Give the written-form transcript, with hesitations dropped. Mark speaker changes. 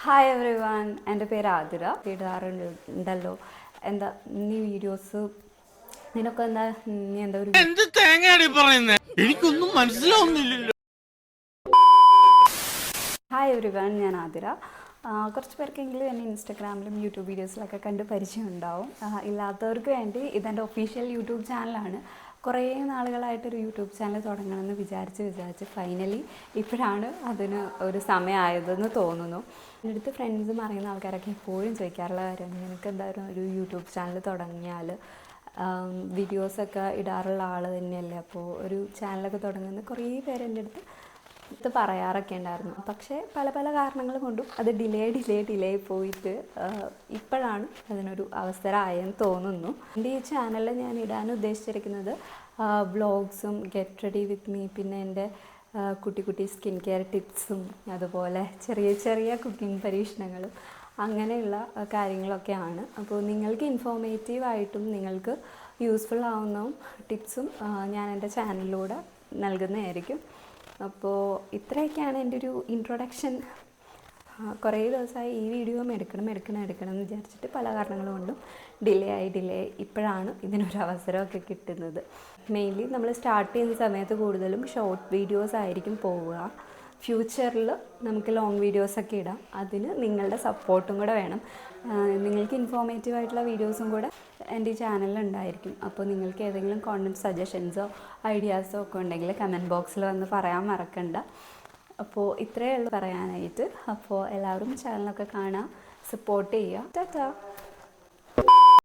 Speaker 1: Hi every one, എൻ്റെ പേര് ആതിര. ഇടാറുണ്ടല്ലോ എന്താ നീ വീഡിയോസ് നിനക്ക് എന്താ നീ എന്താ ഒരു
Speaker 2: എന്ത് തേങ്ങയാണ് പറയുന്നത്? എനിക്കൊന്നും മനസ്സിലാവുന്നില്ലല്ലോ.
Speaker 1: ഹായ് എവറി വൺ, ഞാൻ ആതിര. കുറച്ച് പേർക്കെങ്കിലും എന്നെ ഇൻസ്റ്റാഗ്രാമിലും യൂട്യൂബ് വീഡിയോസിലൊക്കെ കണ്ട് പരിചയം ഉണ്ടാവും. ഇല്ലാത്തവർക്ക് വേണ്ടി ഇതെൻ്റെ ഒഫീഷ്യൽ യൂട്യൂബ് ചാനലാണ്. കുറേ നാളുകളായിട്ടൊരു യൂട്യൂബ് ചാനൽ തുടങ്ങണമെന്ന് വിചാരിച്ച് ഫൈനലി ഇപ്പോഴാണ് അതിന് ഒരു സമയമായതെന്ന് തോന്നുന്നു. എൻ്റെ അടുത്ത് ഫ്രണ്ട്സും അറിയുന്ന ആൾക്കാരൊക്കെ എപ്പോഴും ചോദിക്കാറുള്ള കാര്യമാണ്, നിനക്ക് എന്തായാലും ഒരു യൂട്യൂബ് ചാനൽ തുടങ്ങിയാൽ വീഡിയോസൊക്കെ ഇടാറുള്ള ആൾ തന്നെയല്ലേ, അപ്പോൾ ഒരു ചാനലൊക്കെ തുടങ്ങുന്ന കുറേ പേര് എൻ്റെ അടുത്ത് പറയാറൊക്കെ ഉണ്ടായിരുന്നു. പക്ഷേ പല പല കാരണങ്ങൾ കൊണ്ടും അത് ഡിലേ പോയിട്ട് ഇപ്പോഴാണ് അതിനൊരു അവസരമായെന്ന് തോന്നുന്നു. എൻ്റെ ഈ ചാനലിൽ ഞാൻ ഇടാൻ ഉദ്ദേശിച്ചിരിക്കുന്നത് വ്ളോഗ്സും ഗെറ്റ് റെഡി വിത്ത് മീ, പിന്നെ എൻ്റെ കുട്ടി കുട്ടി സ്കിൻ കെയർ ടിപ്സും അതുപോലെ ചെറിയ ചെറിയ കുക്കിംഗ് പരീക്ഷണങ്ങളും അങ്ങനെയുള്ള കാര്യങ്ങളൊക്കെയാണ്. അപ്പോൾ നിങ്ങൾക്ക് ഇൻഫോർമേറ്റീവായിട്ടും നിങ്ങൾക്ക് യൂസ്ഫുൾ ആവുന്ന ടിപ്സും ഞാൻ എൻ്റെ ചാനലിലൂടെ നൽകുന്നതായിരിക്കും. അപ്പോൾ ഇത്രയൊക്കെയാണ് എൻ്റെ ഒരു ഇൻട്രൊഡക്ഷൻ. കുറേ ദിവസമായി ഈ വീഡിയോ എടുക്കണം എന്ന് വിചാരിച്ചിട്ട് പല കാരണങ്ങൾ കൊണ്ടും ഡിലേ ഇപ്പോഴാണ് ഇതിനൊരു അവസരമൊക്കെ കിട്ടുന്നത്. മെയിൻലി നമ്മൾ സ്റ്റാർട്ട് ചെയ്യുന്ന സമയത്ത് കൂടുതലും ഷോർട്ട് വീഡിയോസ് ആയിരിക്കും പോവുക. ഫ്യൂച്ചറിൽ നമുക്ക് ലോങ് വീഡിയോസൊക്കെ ഇടാം. അതിന് നിങ്ങളുടെ സപ്പോർട്ടും കൂടെ വേണം. നിങ്ങൾക്ക് ഇൻഫോർമേറ്റീവ് ആയിട്ടുള്ള വീഡിയോസും കൂടെ എൻ്റെ ഈ ചാനലിൽ ഉണ്ടായിരിക്കും. അപ്പോൾ നിങ്ങൾക്ക് ഏതെങ്കിലും കോണ്ടൻറ്റ് സജഷൻസോ ഐഡിയാസോ ഒക്കെ ഉണ്ടെങ്കിൽ കമൻറ്റ് ബോക്സിൽ വന്ന് പറയാൻ മറക്കണ്ട. അപ്പോൾ ഇത്രയേ ഉള്ളൂ പറയാനായിട്ട്. അപ്പോൾ എല്ലാവരും ചാനലൊക്കെ കാണുക, സപ്പോർട്ട് ചെയ്യുക. ടാറ്റാ.